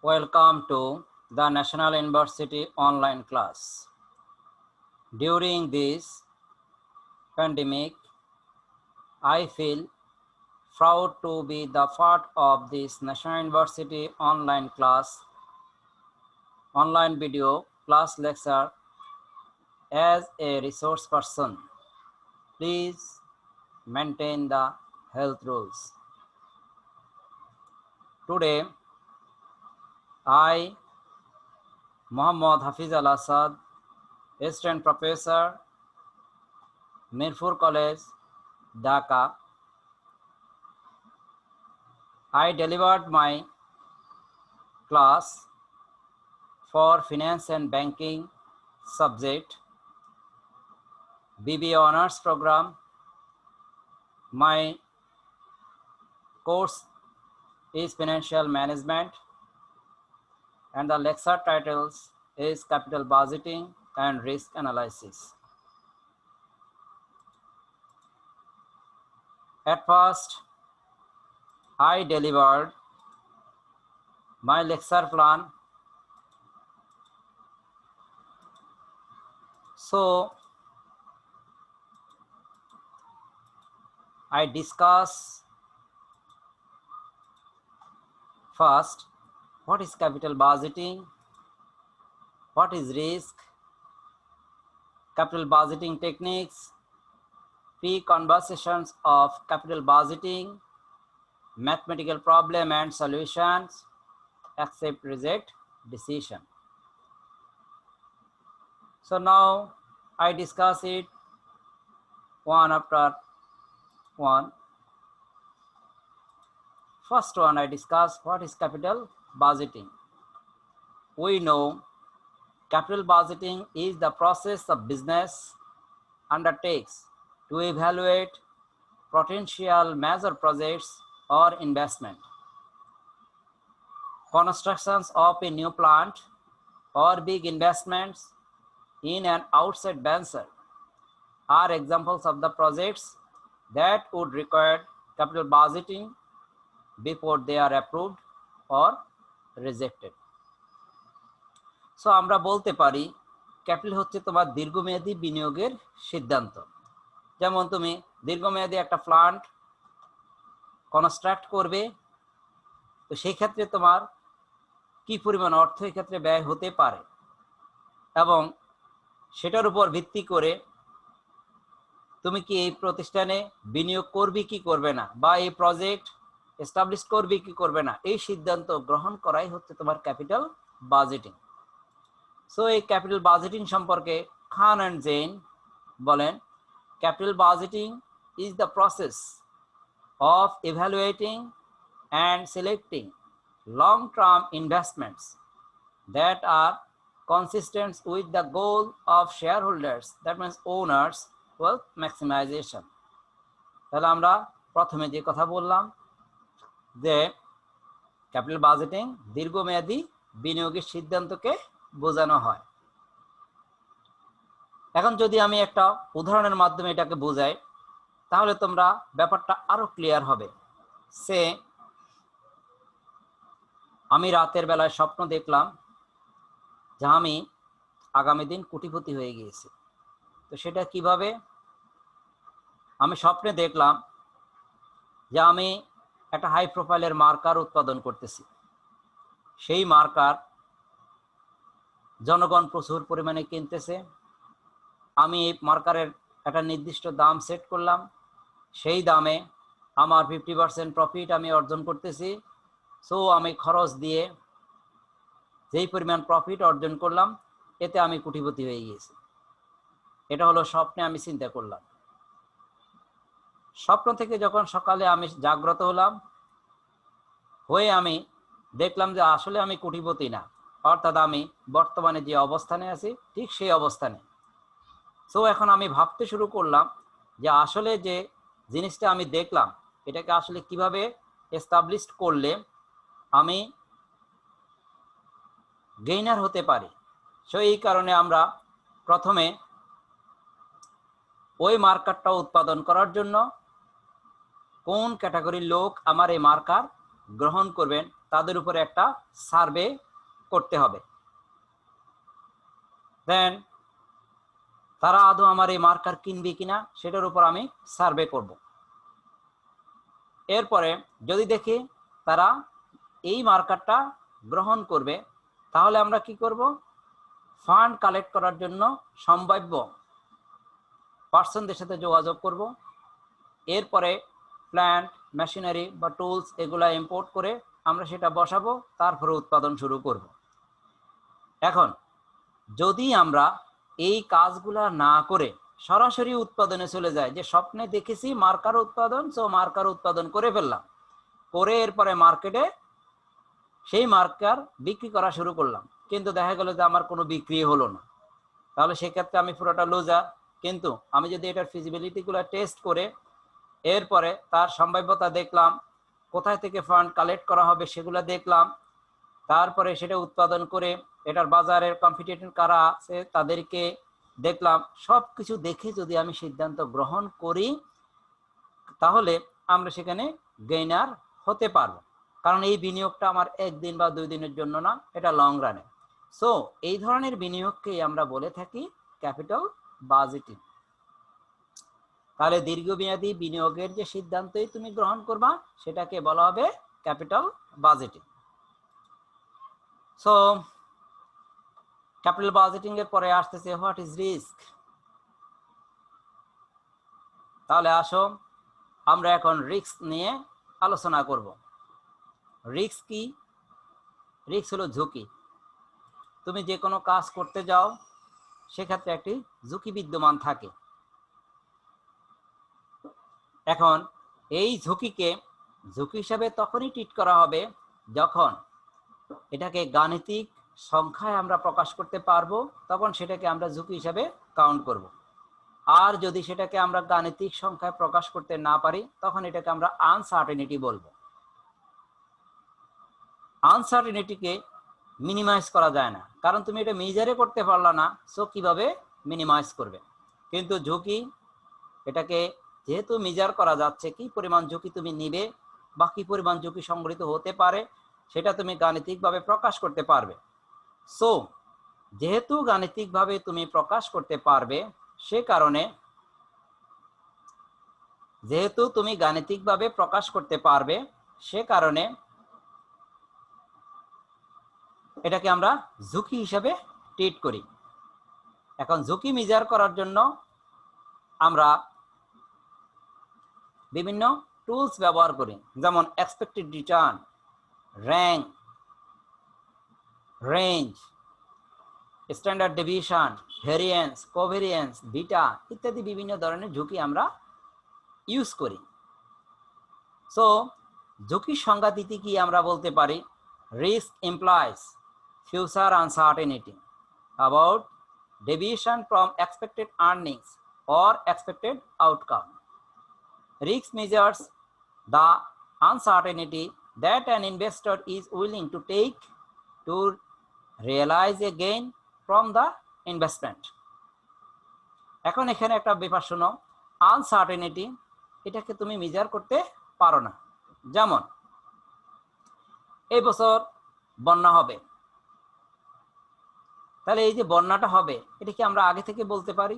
Welcome to the National University online class. During this pandemic, I feel proud to be the part of this National University online video class lecture as a resource person. Please maintain the health rules. Today, I, Muhammad Hafiz Al Asad, Assistant Professor, Mirpur College, Dhaka, I delivered my class for Finance and Banking subject, BBA Honors Program. My course is Financial Management and the lecture titles is Capital Budgeting and Risk Analysis. At first, I delivered my lecture plan. So, I discuss first what is capital budgeting, what is risk, capital budgeting techniques, pre-conversations of capital budgeting, mathematical problem and solutions, accept, reject, decision. So now I discuss it one after one. First one, I discuss what is capital budgeting. We know capital budgeting is the process of business undertakes to evaluate potential major projects or investment. Constructions of a new plant or big investments in an outside venture are examples of the projects that would require capital budgeting before they are approved or rejected. So আমরা বলতে পারি capital হচ্ছে তোমার দীর্ঘমেয়াদী বিনিয়োগের সিদ্ধান্ত। যেমন তুমি দীর্ঘমেয়াদী একটা প্ল্যান্ট কনস্ট্রাক্ট করবে, তো সেই ক্ষেত্রে তোমার কি পরিমাণ অর্থ এই ক্ষেত্রে ব্যয় হতে পারে এবং সেটার উপর ভিত্তি করে তুমি কি এই প্রতিষ্ঠানে বিনিয়োগ করবে কি করবে না, বা এই প্রজেক্ট এস্টাবলিশ করবে কি করবে না, এই সিদ্ধান্ত গ্রহণ করাই হচ্ছে তোমার ক্যাপিটাল বাজেটিং। সো এই ক্যাপিটাল বাজেটিং সম্পর্কে খান অ্যান্ড জেন বলেন, capital budgeting is the process of evaluating and selecting long-term investments that are consistent with the goal of shareholders, that means owners, wealth maximization. তাহলে আমরা প্রথমে যে কথা বললাম যে ক্যাপিটাল বাজেটিং দীর্ঘমেয়াদী বিনিয়োগের সিদ্ধান্তকে বোঝানো হয়। এখন যদি আমি একটা উদাহরণের মাধ্যমে এটাকে বোঝাই তাহলে তোমরা ব্যাপারটা আরো ক্লিয়ার হবে। সে আমি রাতের বেলায় স্বপ্ন দেখলাম যে আমি আগামী দিন কোটিপতি হয়ে গিয়েছি। তো সেটা কিভাবে? আমি স্বপ্নে দেখলাম যে আমি একটা হাই প্রোফাইলের মার্কার উৎপাদন করতেছি, সেই মার্কার জনগণ প্রচুর পরিমাণে কিনতেছে, আমি এই মার্কারের একটা নির্দিষ্ট দাম সেট করলাম, সেই দামে আমার 50% প্রফিট আমি অর্জন করতেছি। সো আমি খরচ দিয়ে যেই পরিমাণ প্রফিট অর্জন করলাম এতে আমি কোটিপতি হয়ে গিয়েছি। এটা হলো স্বপ্নে আমি চিন্তা করলাম। স্বপ্ন থেকে যখন সকালে আমি জাগ্রত হলাম, হয়ে আমি দেখলাম যে আসলে আমি কোটিপতি না, অর্থাৎ আমি বর্তমানে যে অবস্থানে আছি ঠিক সেই অবস্থানে। সো এখন আমি ভাবতে শুরু করলাম যে আসলে যে জিনিসটা আমি দেখলাম এটাকে আসলে কিভাবে এস্টাবলিশ করলে আমি গেইনার হতে পারি। সো এই কারণে আমরা প্রথমে ওই মার্কারটা উৎপাদন করার জন্য কোন ক্যাটাগরির লোক আমার এই মার্কার গ্রহণ করবেন তাদের উপরে একটা সার্ভে করতে হবে। দেন তারা আদৌ আমার এই মার্কার কিনবে কিনা সেটার উপর আমি সার্ভে করব। এরপরে যদি দেখি তারা এই মার্কারটা গ্রহণ করবে, তাহলে আমরা কি করব, ফান্ড কালেক্ট করার জন্য সম্ভাব্য পার্সনদের সাথে যোগাযোগ করব। এরপরে প্ল্যান্ট, মেশিনারি বা টুলস এগুলা ইম্পোর্ট করে আমরা সেটা বসাবো, তারপরে উৎপাদন শুরু করব। এখন যদি আমরা এই কাজগুলা না করে সরাসরি উৎপাদনে চলে যায়, যে স্বপ্নে দেখেছি মার্কার উৎপাদন, সো মার্কার উৎপাদন করে ফেললাম, করে এরপরে মার্কেটে সেই মার্কার বিক্রি করা শুরু করলাম, কিন্তু দেখা গেল যে আমার কোনো বিক্রি হলো না, তাহলে সেক্ষেত্রে আমি পুরোটা লুজার। কিন্তু আমি যদি এটার ফিজিবিলিটিগুলো টেস্ট করে এরপরে তার সম্ভাব্যতা দেখলাম, কোথায় থেকে ফান্ড কালেক্ট করা হবে সেগুলো দেখলাম, তারপরে সেটা উৎপাদন করে এটার বাজারের কম্পিটিটর কারা আছে তাদেরকে দেখলাম, সব কিছু দেখে যদি আমি সিদ্ধান্ত গ্রহণ করি, তাহলে আমরা সেখানে গেইনার হতে পারবো। কারণ এই বিনিয়োগটা আমার একদিন বা 2 দিনের জন্য না, এটা লং রানে। সো এই ধরনের বিনিয়োগকেই আমরা বলে থাকি ক্যাপিটাল বাজেটিং। তাহলে দীর্ঘমেয়াদী বিনিয়োগের যে সিদ্ধান্তই তুমি গ্রহণ করবা সেটাকে বলা হবে capital budgeting. So capital budgeting এর পরে আসতেছে হোয়াট ইজ রিস্ক। তাহলে আসো আমরা এখন রিস্ক নিয়ে আলোচনা করব। রিস্ক কি? রিস্ক হলো ঝুঁকি। তুমি যে কোনো কাজ করতে যাও সেক্ষেত্রে একটি ঝুঁকি বিদ্যমান থাকে। এখন এই ঝুঁকিকে ঝুঁকি হিসাবে তখনই ট্রিট করা হবে যখন এটাকে গাণিতিক সংখ্যায় আমরা প্রকাশ করতে পারবো, তখন সেটাকে আমরা ঝুঁকি হিসাবে কাউন্ট করব। আর যদি সেটাকে আমরা গাণিতিক সংখ্যায় প্রকাশ করতে না পারি, তখন এটাকে আমরা আনসার্টেনিটি বলবো। আনসার্টেনিটিকে মিনিমাইজ করা যায় না, কারণ তুমি এটা মেজারে করতে পারলা না, সো কিভাবে মিনিমাইজ করবে। কিন্তু ঝুঁকি, এটাকে যেহেতু মেজার করা যাচ্ছে, কি পরিমাণ ঝুঁকি তুমি নিবে বা কি পরিমাণ ঝুঁকি সংগঠিত হতে পারে সেটা তুমি গাণিতিকভাবে প্রকাশ করতে পারবে। সো যেহেতু গাণিতিকভাবে তুমি প্রকাশ করতে পারবে, সে কারণে যেহেতু তুমি গাণিতিকভাবে প্রকাশ করতে পারবে সে কারণে এটাকে আমরা ঝুঁকি হিসাবে ট্রিট করি। এখন ঝুঁকি মেজার করার জন্য আমরা বিভিন্ন টুলস ব্যবহার করি, যেমন expected return, rank, range, standard deviation, variance, covariance, beta ইত্যাদি বিভিন্ন ধরনের ঝুঁকি আমরা ইউজ করি। সো ঝুঁকির সংজ্ঞা দিতে কি আমরা বলতে পারি, risk implies future uncertainty about deviation from expected earnings or expected outcome. Risk measures the uncertainty that an investor is willing to take to realize a gain from the investment. এখন এখানে একটা ব্যাপার শোনো, আনসার্টেনিটি এটাকে তুমি measure করতে পারো না। যেমন এই বছর বন্যা হবে, তাহলে এই যে বন্যাটা হবে এটা কি আমরা আগে থেকে বলতে পারি?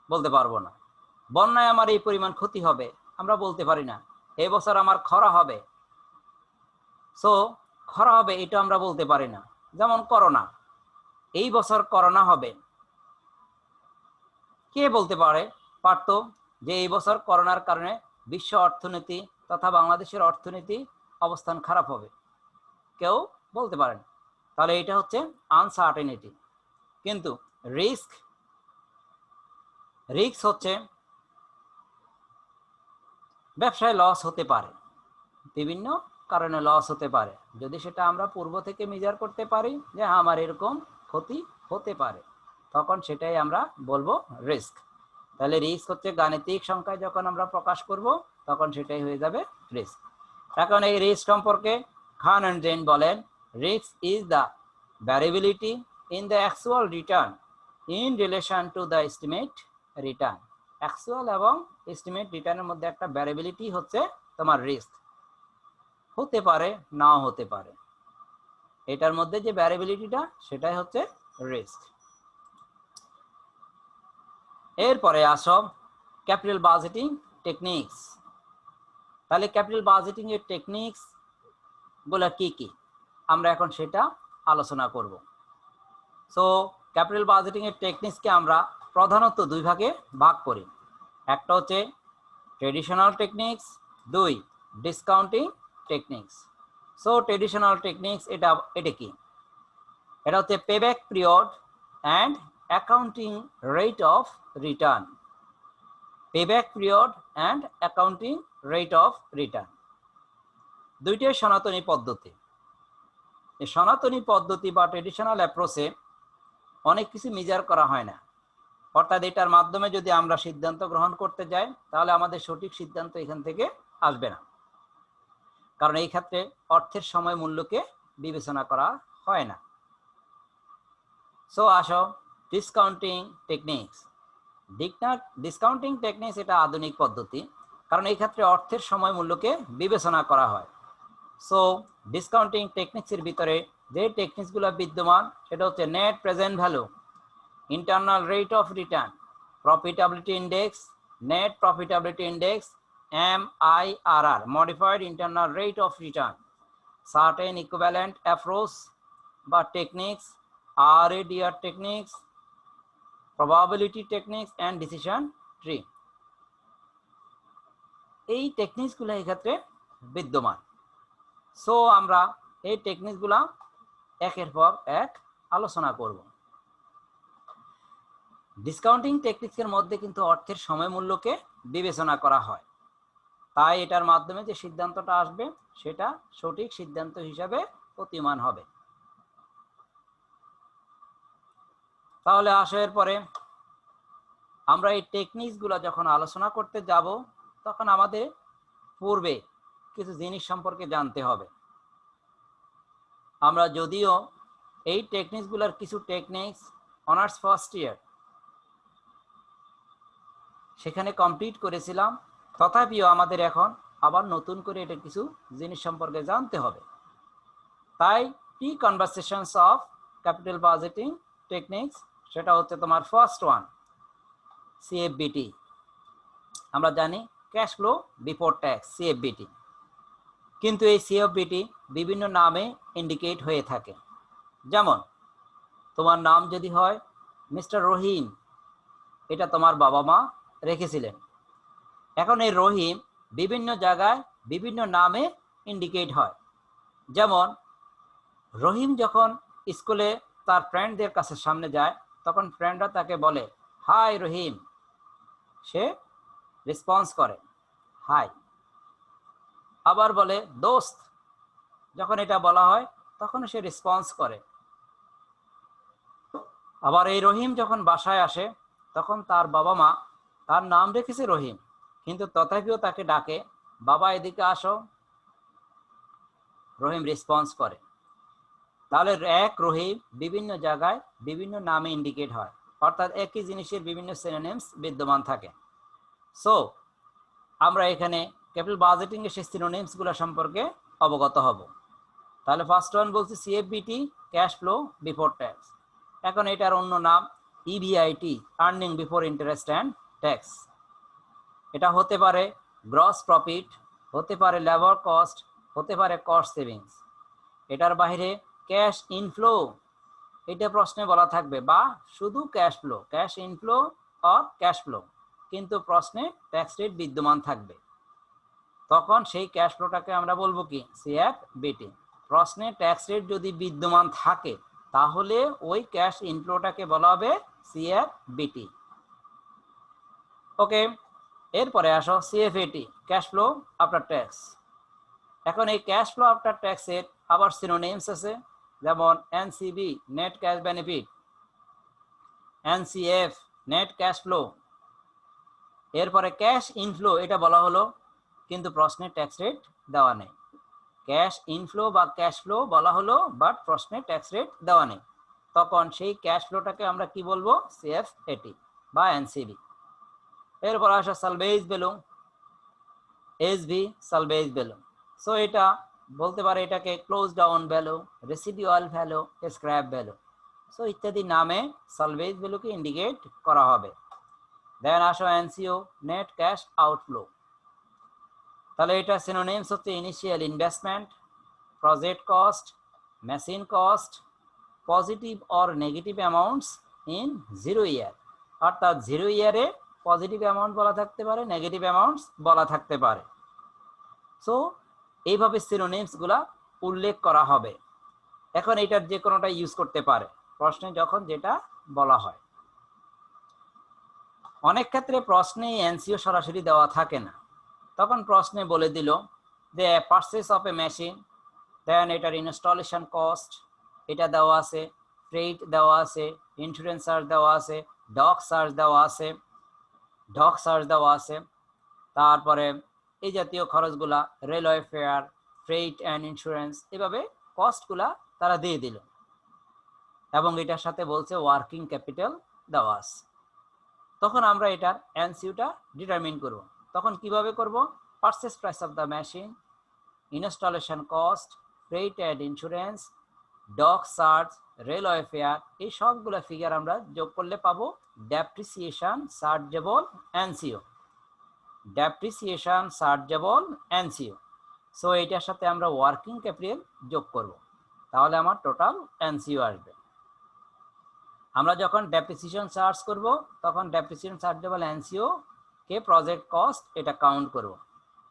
বলতে পারবো না। বন্যায় আমার এই পরিমাণ ক্ষতি হবে আমরা বলতে পারি না। এই বছর আমার খরা হবে, সো খরা হবে এটা আমরা বলতে পারি না। যেমন করোনা, এই বছর করোনা হবে, কে বলতে পারতো যে এই বছর করোনার কারণে বিশ্ব অর্থনীতি তথা বাংলাদেশের অর্থনীতি অবস্থান খারাপ হবে? কেউ বলতে পারেন। তাহলে এটা হচ্ছে আনসার্টেনিটি। কিন্তু রিস্ক হচ্ছে ব্যবসায় লস হতে পারে, বিভিন্ন কারণে লস হতে পারে। যদি সেটা আমরা পূর্ব থেকে মেজার করতে পারি যে আমার এরকম ক্ষতি হতে পারে, তখন সেটাই আমরা বলবো রিস্ক। তাহলে রিস্ক হচ্ছে গাণিতিক সংখ্যায় যখন আমরা প্রকাশ করব তখন সেটাই হয়ে যাবে রিস্ক। এখন এই রিস্ক সম্পর্কে খান এন্ড জেন বলেন, risk is the variability in the actual return in relation to the estimate return. Actual এবং এস্টিমেট রিটার্নের মধ্যে একটা ভ্যারিয়েবিলিটি হচ্ছে তোমার রিস্ক। হতে পারে, নাও হতে পারে। এটার মধ্যে যে ভ্যারিয়েবিলিটিটা সেটাই হচ্ছে রিস্ক। এরপরে আসো ক্যাপিটাল বাজেটিং টেকনিক্স। তাহলে ক্যাপিটাল বাজেটিং এর টেকনিক্স গুলা কি কি আমরা এখন সেটা আলোচনা করব। সো ক্যাপিটাল বাজেটিং এর টেকনিক্সকে আমরা প্রধানত দুই ভাগে ভাগ করি। একটা হচ্ছে ট্রেডিশনাল টেকনিক্স, দুই discounting techniques. So traditional techniques এটা কি? এটা হচ্ছে payback period and accounting rate of return. Payback period and accounting rate of return দুইটাই সনাতনী পদ্ধতি। এই সনাতনী পদ্ধতি বা ট্রেডিশনাল অ্যাপ্রোচে অনেক কিছু মেজার করা হয় না, অর্থাৎ এটার মাধ্যমে যদি আমরা সিদ্ধান্ত গ্রহণ করতে যাই তাহলে আমাদের সঠিক সিদ্ধান্ত এখান থেকে আসবে না, কারণ এই ক্ষেত্রে অর্থের সময় মূল্যকে বিবেচনা করা হয় না। সো আসো ডিসকাউন্টিং টেকনিক্স। ডিসকাউন্টিং টেকনিক্স এটা আধুনিক পদ্ধতি, কারণ এই ক্ষেত্রে অর্থের সময় মূল্যকে বিবেচনা করা হয়। সো ডিসকাউন্টিং টেকনিক্সের ভিতরে যে টেকনিক্সগুলো বিদ্যমান সেটা হচ্ছে net present value, internal rate of return, profitability index, net profitability index, MIRR, modified internal rate of return, certain equivalent approach বা techniques, RADR techniques, probability techniques and decision tree. এই টেকনিক্সগুলো এই ক্ষেত্রে বিদ্যমান। সো আমরা এই টেকনিক্সগুলা একের পর এক আলোচনা করব। ডিসকাউন্টিং টেকনিক্সের মধ্যে কিন্তু অর্থের সময় মূল্যকে বিবেচনা করা হয়, তাই এটার মাধ্যমে যে সিদ্ধান্তটা আসবে সেটা সঠিক সিদ্ধান্ত হিসাবে প্রতীয়মান হবে। তাহলে আসো এরপরে আমরা এই টেকনিক্সগুলো যখন আলোচনা করতে যাব তখন আমাদের পূর্বে কিছু জিনিস সম্পর্কে জানতে হবে। আমরা যদিও এই টেকনিক্সগুলোর কিছু টেকনিক্স অনার্স ফার্স্ট ইয়ার সেখানে কমপ্লিট করেছিলাম, তথাপিও আমাদের এখন আবার নতুন করে এটা কিছু জিনিস সম্পর্কে জানতে হবে। তাই কি conversations of capital budgeting techniques, সেটা হচ্ছে তোমার ফার্স্ট ওয়ান CFBT। আমরা জানি cash flow before tax, CFBT, কিন্তু এই CFBT বিভিন্ন নামে ইন্ডিকেট হয়ে থাকে। যেমন তোমার নাম যদি হয় মিস্টার রহিম, এটা তোমার বাবা মা রেখেছিলেন। এখন এই রহিম বিভিন্ন জায়গায় বিভিন্ন নামে ইন্ডিকেট হয়। যেমন রহিম যখন স্কুলে তার ফ্রেন্ডদের কাছে সামনে যায় তখন ফ্রেন্ডরা তাকে বলে হাই রহিম, সে রেসপন্স করে হাই। আবার বলে দোস্ত, যখন এটা বলা হয় তখন সে রেসপন্স করে। আবার এই রহিম যখন বাসায় আসে তখন তার বাবা মা তার নাম রেখেছে রহিম, কিন্তু তথাপিও তাকে ডাকে বাবা এদিকে আসো, রহিম রেসপন্স করে। তাহলে এক রহিম বিভিন্ন জায়গায় বিভিন্ন নামে ইন্ডিকেট হয়, অর্থাৎ একই জিনিসের বিভিন্ন সিনোনিমস বিদ্যমান থাকে। সো আমরা এখানে ক্যাপিটাল বাজেটিং এর সেই সিনোনিমস গুলো সম্পর্কে অবগত হব। তাহলে ফার্স্ট ওয়ান বলছি CFBT, cash flow before tax. এখন এটার অন্য নাম EBIT, earning before interest and tax. এটা হতে পারে গ্রস প্রফিট, হতে পারে লেবার কস্ট, হতে পারে কস্ট সেভিংস। এটার বাইরে ক্যাশ ইনফ্লো, এটা প্রশ্নে বলা থাকবে, বা শুধু cash flow, cash inflow or cash flow, কিন্তু প্রশ্নে ট্যাক্স রেট বিদ্যমান থাকবে। তখন সেই ক্যাশ ফ্লোটাকে আমরা বলবো কি CFBT। প্রশ্নে ট্যাক্স রেট যদি বিদ্যমান থাকে তাহলে ওই ক্যাশ ইনফ্লোটাকে বলা হবে CFBT। ওকে, এরপরে আসো CFAT, cash flow after tax. এখন এই ক্যাশ ফ্লো আফটার ট্যাক্সের আবার সিনোনিমস আছে, যেমন NCB, net cash benefit, NCF, net cash flow. এরপরে ক্যাশ ইনফ্লো, এটা বলা হলো কিন্তু প্রশ্নে ট্যাক্স রেট দেওয়া নেই। ক্যাশ ইনফ্লো বা ক্যাশ ফ্লো বলা হলো, বাট প্রশ্নে ট্যাক্স রেট দেওয়া নেই। তখন সেই ক্যাশ ফ্লোটাকে আমরা কি বলবো CFAT বা NCB। এরপর আসা salvage value, SB, salvage value. So এটা বলতে পারে এটাকে close down value, residual value, scrap value, so ইত্যাদি নামে সালভেজ ভ্যালুকে ইন্ডিকেট করা হবে। দেন আসো এনসিও, নেট ক্যাশ আউটফ্লো। তাহলে এটা সিনোনিমস হচ্ছে initial investment, project cost, machine cost, positive or negative amounts in 0 ইয়ার, অর্থাৎ 0 ইয়ারে পজিটিভ অ্যামাউন্ট বলা থাকতে পারে, নেগেটিভ অ্যামাউন্টস বলা থাকতে পারে। সো এইভাবে সিনোনিমসগুলা উল্লেখ করা হবে। এখন এটার যে কোনোটা ইউজ করতে পারে প্রশ্নে যখন যেটা বলা হয়। অনেক ক্ষেত্রে প্রশ্নে এনসিও সরাসরি দেওয়া থাকে না, তখন প্রশ্নে বলে দিল যে পারচেস অফ এ মেশিন, দেন এটার ইনস্টলেশন কস্ট এটা দেওয়া আছে, ফ্রেট দেওয়া আছে, ইন্স্যুরেন্স চার্জ দেওয়া আছে, ডক চার্জ দেওয়া আছে, তারপরে এই জাতীয় খরচগুলা, railway fare, freight and insurance, এভাবে কস্টগুলা তারা দিয়ে দিল। এবং এটার সাথে বলছে ওয়ার্কিং ক্যাপিটাল দেওয়া আছে। তখন আমরা এটার এনসিউটা ডিটারমিন করব। তখন কিভাবে করব? Purchase price of the machine, installation cost, freight and insurance, dock charge, railway fare, এই সবগুলো ফিগার আমরা যোগ করলে পাবো depreciation chargeable NCO. Depreciation chargeable NCO. So এটার সাথে আমরা ওয়ার্কিং ক্যাপিটাল যোগ করব, তাহলে আমার টোটাল এনসিও আসবে। আমরা যখন ডেপ্রিসিয়েশন চার্জ করব তখন ডেপ্রিসিয়েশন চার্জেবল এনসিও কে প্রজেক্ট কস্ট এটা কাউন্ট করব,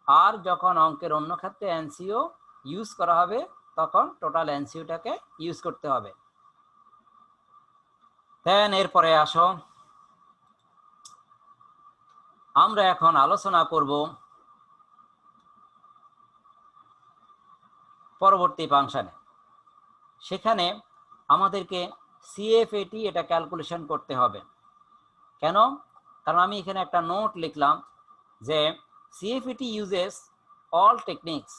আর যখন অঙ্কের অন্য ক্ষেত্রে এনসিও ইউজ করা হবে তখন টোটাল এনসিওটাকে ইউজ করতে হবে। দেন এরপরে আসো আমরা এখন আলোচনা করব পরবর্তী ফাংশনে। সেখানে আমাদেরকে সিএফএটি এটা ক্যালকুলেশন করতে হবে। কেন? কারণ আমি এখানে একটা নোট লিখলাম যে CFAT uses all techniques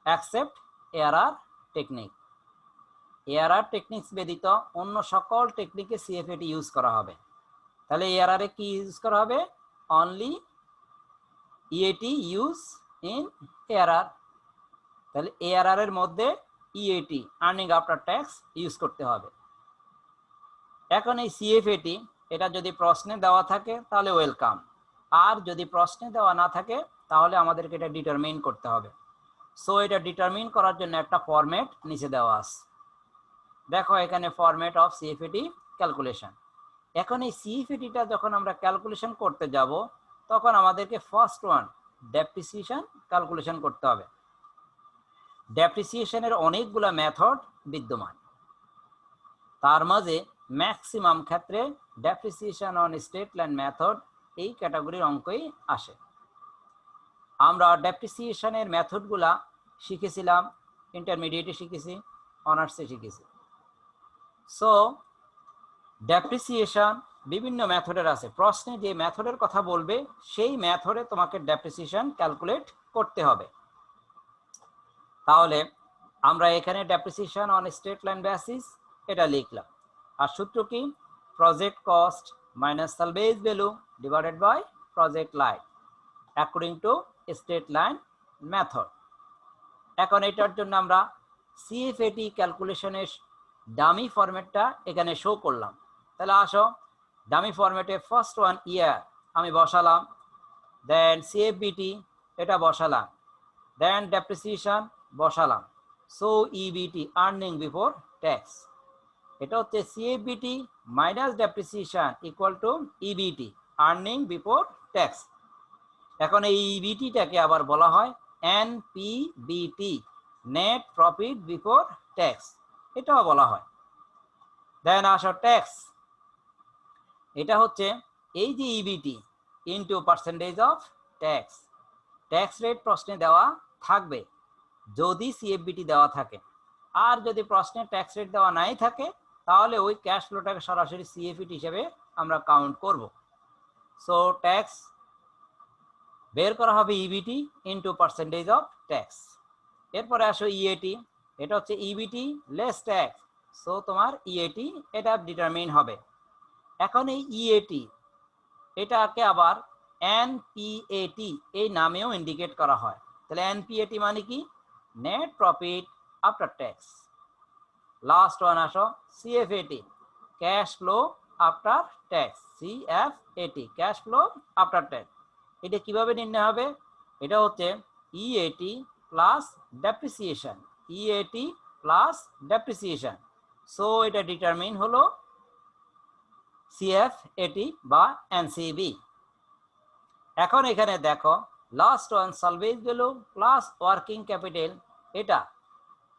accept ARR technique. ARR techniques ব্যতীত অন্য সকল টেকনিকে সিএফএটি ইউজ করা হবে। তাহলে এআরআর এ কি ইউজ করা হবে? Only EAT use in ARR. তাহলে এআরআর এর মধ্যে EAT earning after tax use করতে হবে। এখন এই সিএফএটি এটা যদি প্রশ্নে দেওয়া থাকে তাহলে ওয়েলকাম, আর যদি প্রশ্নে দেওয়া না থাকে তাহলে আমাদেরকে এটা ডিটারমিন করতে হবে। সো এটা ডিটারমিন করার জন্য একটা ফরম্যাট নিচে দেওয়া আছে, দেখো এখানে ফরম্যাট অফ সিএফএটি ক্যালকুলেশন। এখন এই সিএফএটিটা যখন আমরা ক্যালকুলেশন করতে যাব তখন আমাদেরকে ফার্স্ট ওয়ান ডেপ্রিসিয়েশন ক্যালকুলেশন করতে হবে। ডেপ্রিসিয়েশনের অনেকগুলো মেথড বিদ্যমান, তার মাঝে ম্যাক্সিমাম ক্ষেত্রে depreciation on straight line method এই ক্যাটাগরির অঙ্কই আসে। আমরা ডেপ্রিসিয়েশনের মেথডগুলা শিখেছিলাম, ইন্টারমিডিয়েটে শিখেছি, অনার্সে শিখেছি। সো ডেপ্রিসিয়েশন বিভিন্ন মেথডের আছে, প্রশ্নে যে মেথডের কথা বলবে সেই মেথডে তোমাকে ডেপ্রিসিয়েশন ক্যালকুলেট করতে হবে। তাহলে আমরা এখানে depreciation on straight line basis এটা লিখলাম, আর সূত্র কি? Project cost minus salvage value divided by project life according to straight line method. এখন এটার জন্য আমরা সিএফএটি ক্যালকুলেশনের ডামি ফরম্যাটটা এখানে শো করলাম। তাহলে আসো ডামি ফরম্যাটে ফার্স্ট ওয়ান ইয়ার আমি বসালাম, দেন সিএফবিটি এটা বসালাম, দেন ডেপ্রিসিয়েশন বসালাম। So EBT earning before tax, এটা হচ্ছে CFBT minus depreciation equal to EBT earning before tax. এখন এই ইবিটিটাকে আবার বলা হয় NPBT net profit before tax, এটাও বলা হয়। দেন আসো ট্যাক্স, এটা হচ্ছে এই যে EBIT into percentage of tax. Tax rate প্রশ্নে দেওয়া থাকবে যদি সিএফবিটি দেওয়া থাকে, আর যদি প্রশ্নে ট্যাক্স রেট দেওয়া নাই থাকে তাহলে ওই ক্যাশ ফ্লোটাকে সরাসরি সিএফবিটি হিসেবে আমরা কাউন্ট করব। সো ট্যাক্স বের করা হবে EBIT into percentage of tax. এরপরে আসো ইএটি, এটা হচ্ছে ইবিটি লেস ট্যাক্স, সো তোমার ইএটি এটা ডিটারমিন হবে। এখন এই ইএটি এটাকে আবার এনপিএটি এই নামেও ইন্ডিকেট করা হয়। তাহলে এনপিএটি মানে কি? Net profit after tax. Last one আসো CFAT, cash flow after tax. CFAT, cash flow after tax. এটা কিভাবে নির্ণয় হবে? এটা হচ্ছে EAT plus depreciation, EAT plus depreciation. So এটা ডিটারমিন হলো সিএফএটি বা এনসিবি। এখন এখানে দেখো last one salvage value plus working capital, এটা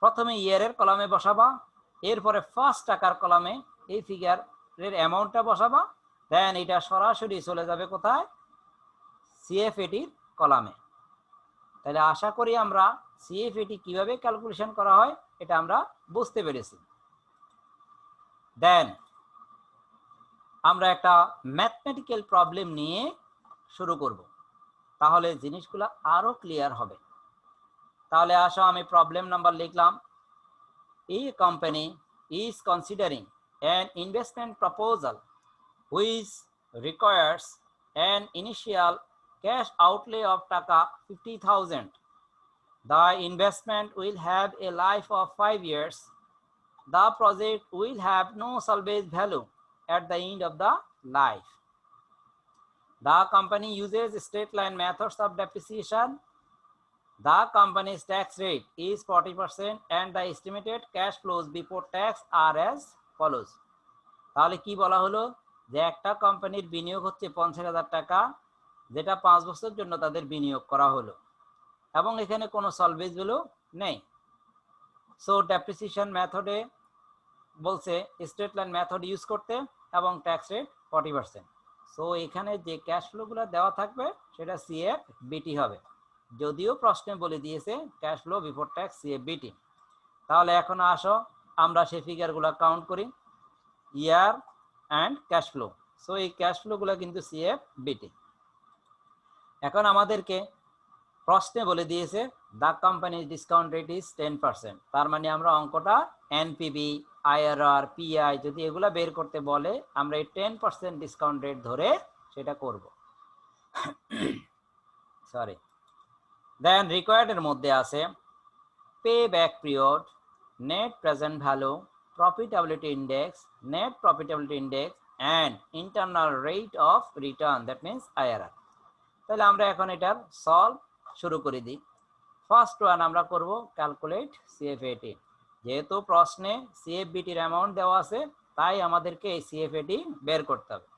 প্রথমে ইয়ারের কলামে বসাবা, এরপরে ফার্স্ট টাকার কলামে এই ফিগারের অ্যামাউন্টটা বসাবা, দেন এটা সরাসরি চলে যাবে কোথায়? সিএফএটির কলামে। তাহলে আশা করি আমরা সিএফএটি কিভাবে ক্যালকুলেশন করা হয় এটা আমরা বুঝতে পেরেছি। দেন আমরা একটা ম্যাথমেটিক্যাল প্রবলেম নিয়ে শুরু করব, তাহলে জিনিসগুলো আরো ক্লিয়ার হবে। তাহলে আসো আমি প্রবলেম নাম্বার লিখলাম। A company is considering an investment proposal which requires an initial cash outlay of taka 50,000. The investment will have a life of 5 years. The project will have no salvage value at the end of the life. The company uses straight line methods of depreciation. The company's tax rate is 40% and the estimated cash flows before tax are as follows. তাহলে কি বলা হলো যে একটা কোম্পানির বিনিয়োগ হচ্ছে 50,000 টাকা, যেটা 5 বছরের জন্য তাদের বিনিয়োগ করা হলো এবং এখানে কোনো সলভেজ ভ্যালু নেই। সো ডেপ্রিসিয়েশন মেথডে বলছে স্ট্রেট লাইন মেথড ইউজ করতে এবং ট্যাক্স রেট 40%। সো এখানে যে ক্যাশ ফ্লোগুলো দেওয়া থাকবে সেটা সিএফবিটি হবে, যদিও প্রশ্নে বলে দিয়েছে ক্যাশ ফ্লো বিফোর ট্যাক্স সিএফবিটি। তাহলে এখন আসো আমরা সেই ফিগারগুলো কাউন্ট করি, ইয়ার অ্যান্ড ক্যাশ ফ্লো। সো এই ক্যাশ ফ্লোগুলো কিন্তু সিএফবিটি। এখন আমাদেরকে প্রশ্নে বলে দিয়েছে the company discount rate is 10%। তার মানে আমরা অঙ্কটা এনপিবি, আইআরআর, পিআই যদি এগুলা বের করতে বলে আমরা এই 10% ডিসকাউন্ট রেট ধরে সেটা করব। সরি। দেন রিকোয়ার্ড এর মধ্যে আছে pay back period, net present value, profitability index, net profitability index and internal rate of return, that means IRR. তাহলে আমরা এখন এটার সলভ শুরু করে দিই। ফার্স্ট ওয়ান আমরা করব ক্যালকুলেট সিএফএটি। যেহেতু প্রশ্নে সিএফবিটির অ্যামাউন্ট দেওয়া আছে তাই আমাদেরকে এই সিএফএটি বের করতে হবে।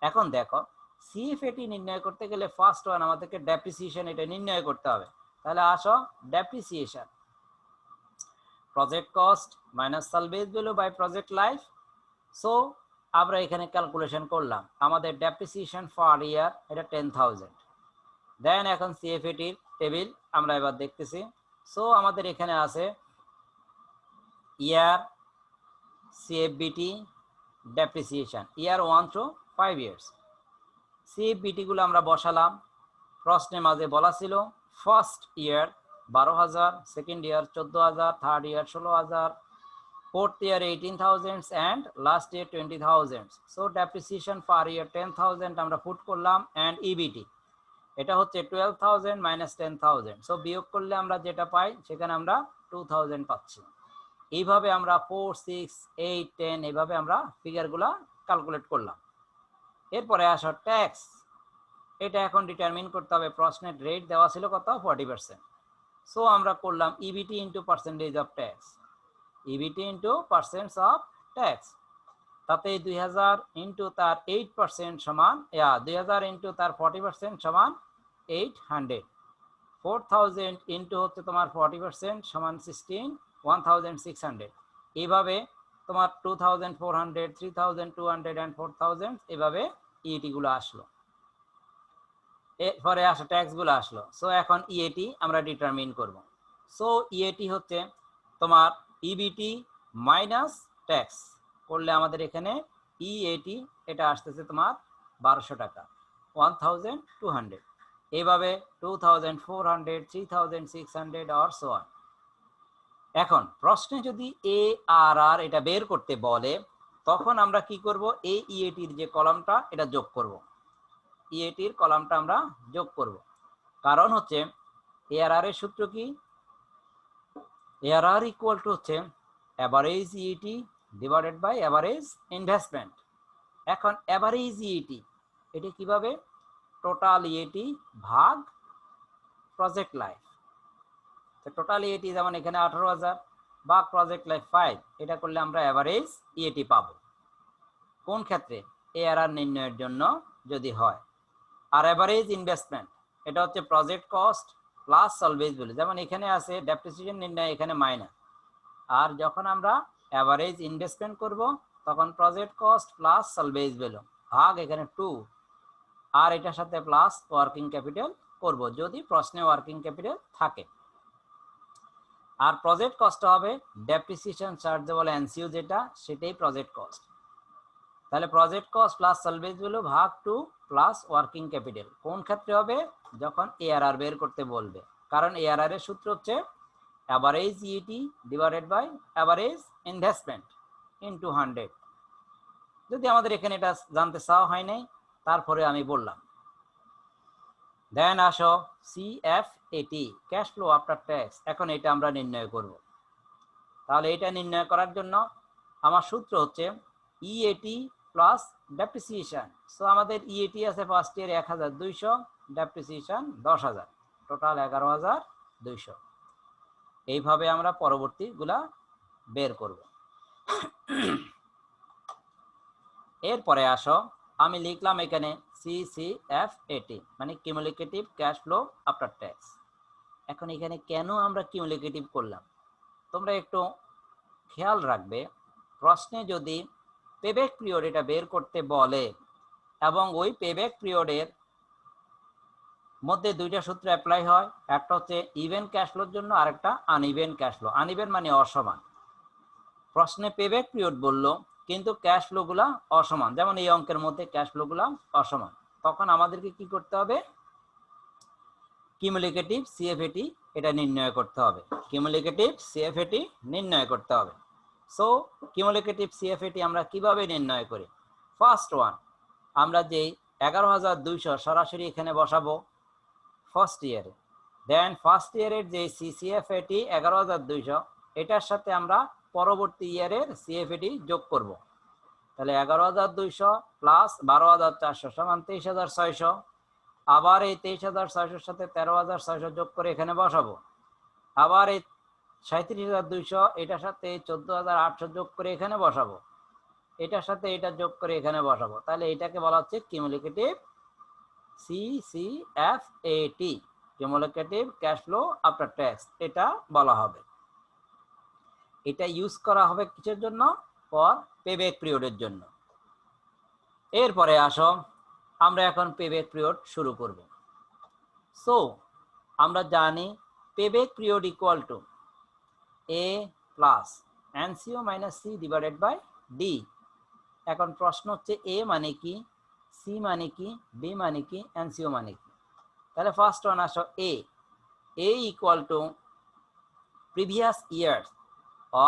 এখন দেখো সিএফএটি নির্ণয় করতে গেলে ফার্স্ট ওয়ান আমাদেরকে ডেপ্রিসিয়েশন এটা নির্ণয় করতে হবে। তাহলে আসো depreciation, project cost minus salvage value by project life. So আমরা এখানে ক্যালকুলেশন করলাম, আমাদের ডেপ্রিসিয়েশন ফর ইয়ার এটা 10,000। দেন এখন সিএফএটির টেবিল আমরা এবার দেখতেছি। সো আমাদের এখানে আছে year, CFBT, depreciation, year 1 to 5 years. CFBT গুলো আমরা বসালাম। প্রশ্নের মাঝে বলা ছিল first year 12,000, second year 14,000, third year 16,000, fourth year 18,000 and last year 20,000। So depreciation per year 10,000 আমরা পুট করলাম অ্যান্ড ইবিটি এটা হচ্ছে 12,000 মাইনাস 10,000। সো বিয়োগ করলে আমরা যেটা পাই সেখানে আমরা 2,000 পাচ্ছি। এইভাবে আমরা 4, 6, 8, 10 এইভাবে আমরা ফিগারগুলা ক্যালকুলেট করলাম। এরপরে আসো ট্যাক্স, এটা এখন ডিটারমিন করতে হবে। প্রশ্নের রেট দেওয়া ছিল কত? 40%। সো আমরা করলাম EBIT into percentage of tax, EBIT into percent of tax. তাতে 2000 ইন্টু তার 8% সমান 2000 ইন্টু তার 40% সমান 800, 4000 ইন্টু হচ্ছে তোমার 40% সমান 16,600। এইভাবে তোমার 2,400, 3,200 and 4,000 এভাবে ইএটি গুলো আসলো। এরপরে আসো ট্যাক্স গুলো আসলো। সো এখন ইএটি আমরা ডিটারমিন করব। সো ইএটি হচ্ছে তোমার ইবিটি মাইনাস ট্যাক্স করলে আমাদের এখানে ইএটি এটা আসতেছে তোমার 1200 টাকা, 1,200। এইভাবে 2,400, 3,600 আর সো অন। এখন প্রশ্নে যদি এআরআর এটা বের করতে বলে তখন আমরা কি করব? এই ইএটির যে কলামটা এটা যোগ করব, ইএটির কলামটা আমরা যোগ করব। কারণ হচ্ছে এআরআর এর সূত্র কি? ARR ইকুয়াল টু হচ্ছে average EET divided by average investment. এখন অ্যাভারেজ ইইটি এটি কিভাবে, টোটাল ইইটি ভাগ প্রজেক্ট লাইফ। তো টোটাল ইইটি যেমন এখানে 18,000 ভাগ প্রজেক্ট লাইফ 5, এটা করলে আমরা অ্যাভারেজ ইইটি পাবো। কোন ক্ষেত্রে, ARR নির্ণয়ের জন্য যদি হয়। আর অ্যাভারেজ ইনভেস্টমেন্ট এটা হচ্ছে project cost plus salvage value, যেমন এখানে আছে ডেপ্রিসিয়েশন নির্ণয় এখানে মাইনাস। আর যখন আমরা অ্যাভারেজ ইনভেস্টমেন্ট করব তখন project cost plus salvage value ভাগ এখানে 2, আর এটার সাথে প্লাস ওয়ার্কিং ক্যাপিটাল করব যদি প্রশ্নে ওয়ার্কিং ক্যাপিটাল থাকে। আর প্রজেক্ট কস্ট হবে ডেপ্রিসিয়েশন চার্জেবল এনসিও যেটা, সেটাই প্রজেক্ট কস্ট। তাহলে project cost plus salvage value ভাগ 2 প্লাস ওয়ার্কিং ক্যাপিটাল কোন ক্ষেত্রে হবে, যখন ARR বের করতে বলবে। কারণ ARR এর সূত্র হচ্ছে average EET divided by average investment into 100। যদি আমাদের এখানে এটা জানতে চাওয়া হয় নাই, তারপরে আমি বললাম। দেন আসো CFAT, cash flow after tax. এখন এটা আমরা নির্ণয় করব। তাহলে এটা নির্ণয় করার জন্য আমার সূত্র হচ্ছে ইএটি প্লাস ডেপ্রিসিয়েশন। সো আমাদের ইএটি আছে ফার্স্ট ইয়ার 1,200, ডেপ্রিসিয়েশন 10,000, টোটাল 11,200। এইভাবে আমরা পরবর্তীগুলা বের করব। এরপরে আসো, আমি লিখলাম এখানে CCFAT মানে cumulative cash flow after tax. এখন এখানে কেন আমরা কিউমুলেটিভ করলাম, তোমরা একটু খেয়াল রাখবে। প্রশ্নে যদি পেব্যাক পিরিয়ড এটা বের করতে বলে এবং ওই পেব্যাক পিরিয়ডের মধ্যে দুইটা সূত্র অ্যাপ্লাই হয়, একটা হচ্ছে ইভেন ক্যাশ ফ্লোর জন্য আর একটা আনইভেন ক্যাশ ফ্লো। আনইভেন মানে অসমান। প্রশ্নে পেব্যাক পিরিয়ড বললো কিন্তু ক্যাশ ফ্লোগুলা অসমান, যেমন এই অঙ্কের মধ্যে ক্যাশ ফ্লোগুলা অসমান, তখন আমাদেরকে কি করতে হবে, কিউমুলেটিভ CFAT এটা নির্ণয় করতে হবে। কিউমুলেটিভ CFAT নির্ণয় করতে হবে। সো কিউমুলেটিভ CFAT আমরা কিভাবে নির্ণয় করি। ফার্স্ট ওয়ান, আমরা যেই 11,200 সরাসরি এখানে বসাবো ফার্স্ট ইয়ারে। দেন ফার্স্ট ইয়ারের যে CCFAT 11,200 এটার সাথে আমরা পরবর্তী ইয়ারের CFAT যোগ করব। তাহলে 11,200 প্লাস 12,400 সমান 23,600। আবার এই 23,600 সাথে 13,600 যোগ করে এখানে বসাবো। আবার এই 37,200 এটার সাথে 14,800 যোগ করে এখানে বসাবো। এটার সাথে এটা যোগ করে এখানে বসাবো। তাহলে এটাকে বলা হচ্ছে cumulative CCFAT, cumulative cash flow after tax এটা বলা হবে। এটা ইউজ করা হবে কিসের জন্য, ফর পেব্যাক পিরিয়ডের জন্য। এরপরে আসো, আমরা এখন পেব্যাক পিরিয়ড শুরু করব। সো আমরা জানি payback period equal to A plus NCO minus C divided by D। এখন প্রশ্ন হচ্ছে A মানে কি, C মানে কি, B মানে কি, NCO মানে কি। তাহলে ফার্স্ট ওয়ান আসো A equal to previous years